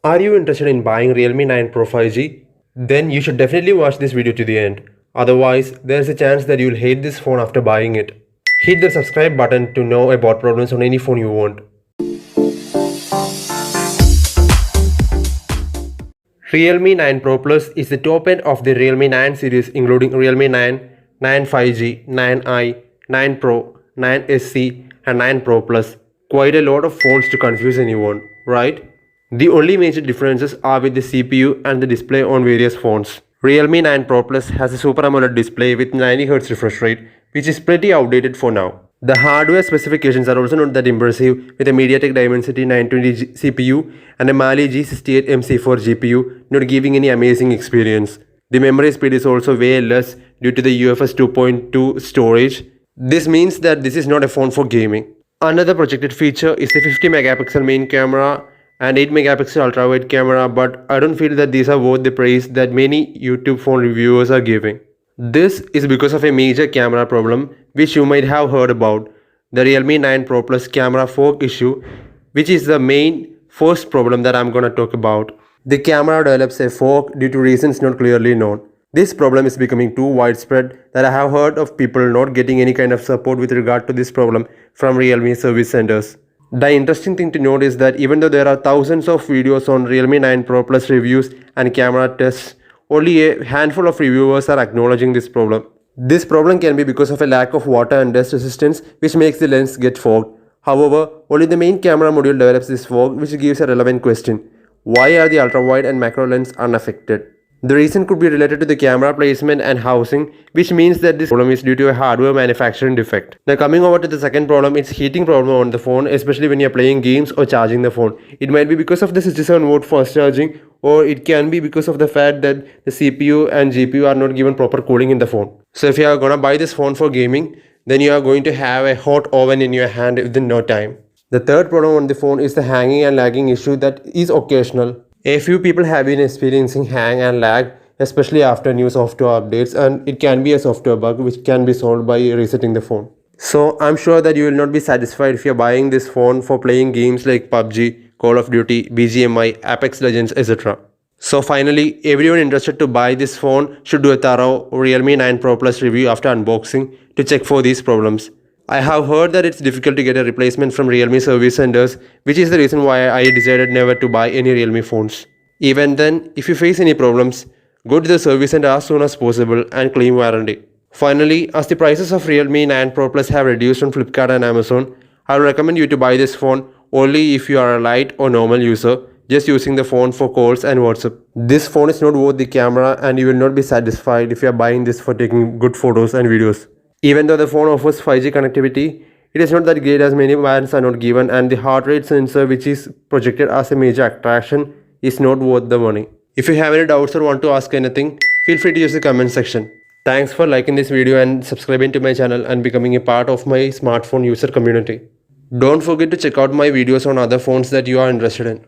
Are you interested in buying Realme 9 Pro 5G? Then you should definitely watch this video to the end. Otherwise, there's a chance that you'll hate this phone after buying it. Hit the subscribe button to know about problems on any phone you want. Realme 9 Pro Plus is the top end of the Realme 9 series, including Realme 9, 9 5G, 9i, 9 Pro, 9SC and 9 Pro Plus. Quite a lot of phones to confuse anyone, right? The only major differences are with the CPU and the display on various phones. Realme 9 Pro Plus has a Super AMOLED display with 90Hz refresh rate, which is pretty outdated for now. The hardware specifications are also not that impressive, with a MediaTek Dimensity 920 CPU and a Mali G68 MC4 GPU not giving any amazing experience. The memory speed is also way less due to the UFS 2.2 storage. This means that this is not a phone for gaming. Another projected feature is the 50 megapixel main camera and 8 megapixel ultra wide camera, but I don't feel that these are worth the praise that many YouTube phone reviewers are giving. This is because of a major camera problem which you might have heard about, the Realme 9 Pro Plus camera fog issue, which is the main first problem that I'm gonna talk about. The camera develops a fog due to reasons not clearly known. This problem is becoming too widespread that I have heard of people not getting any kind of support with regard to this problem from Realme service centers. The interesting thing to note is that even though there are thousands of videos on Realme 9 Pro Plus reviews and camera tests, only a handful of reviewers are acknowledging this problem. This problem can be because of a lack of water and dust resistance, which makes the lens get fogged. However, only the main camera module develops this fog, which gives a relevant question. Why are the ultra-wide and macro lens unaffected? The reason could be related to the camera placement and housing, which means that this problem is due to a hardware manufacturing defect. Now coming over to the second problem, it's heating problem on the phone, especially when you're playing games or charging the phone. It might be because of the 67-watt fast charging, or it can be because of the fact that the CPU and GPU are not given proper cooling in the phone. So if you are gonna buy this phone for gaming, then you are going to have a hot oven in your hand within no time. The third problem on the phone is the hanging and lagging issue that is occasional. A few people have been experiencing hang and lag, especially after new software updates, and it can be a software bug which can be solved by resetting the phone. So I'm sure that you will not be satisfied if you're buying this phone for playing games like PUBG, Call of Duty, BGMI, Apex Legends, etc. So finally, everyone interested to buy this phone should do a thorough Realme 9 Pro Plus review after unboxing to check for these problems. I have heard that it's difficult to get a replacement from Realme service centers, which is the reason why I decided never to buy any Realme phones. Even then, if you face any problems, go to the service center as soon as possible and claim warranty. Finally, as the prices of Realme 9 Pro Plus have reduced on Flipkart and Amazon, I would recommend you to buy this phone only if you are a light or normal user, just using the phone for calls and WhatsApp. This phone is not worth the camera, and you will not be satisfied if you are buying this for taking good photos and videos. Even though the phone offers 5G connectivity, it is not that great as many bands are not given, and the heart rate sensor, which is projected as a major attraction, is not worth the money. If you have any doubts or want to ask anything, feel free to use the comment section. Thanks for liking this video and subscribing to my channel and becoming a part of my smartphone user community. Don't forget to check out my videos on other phones that you are interested in.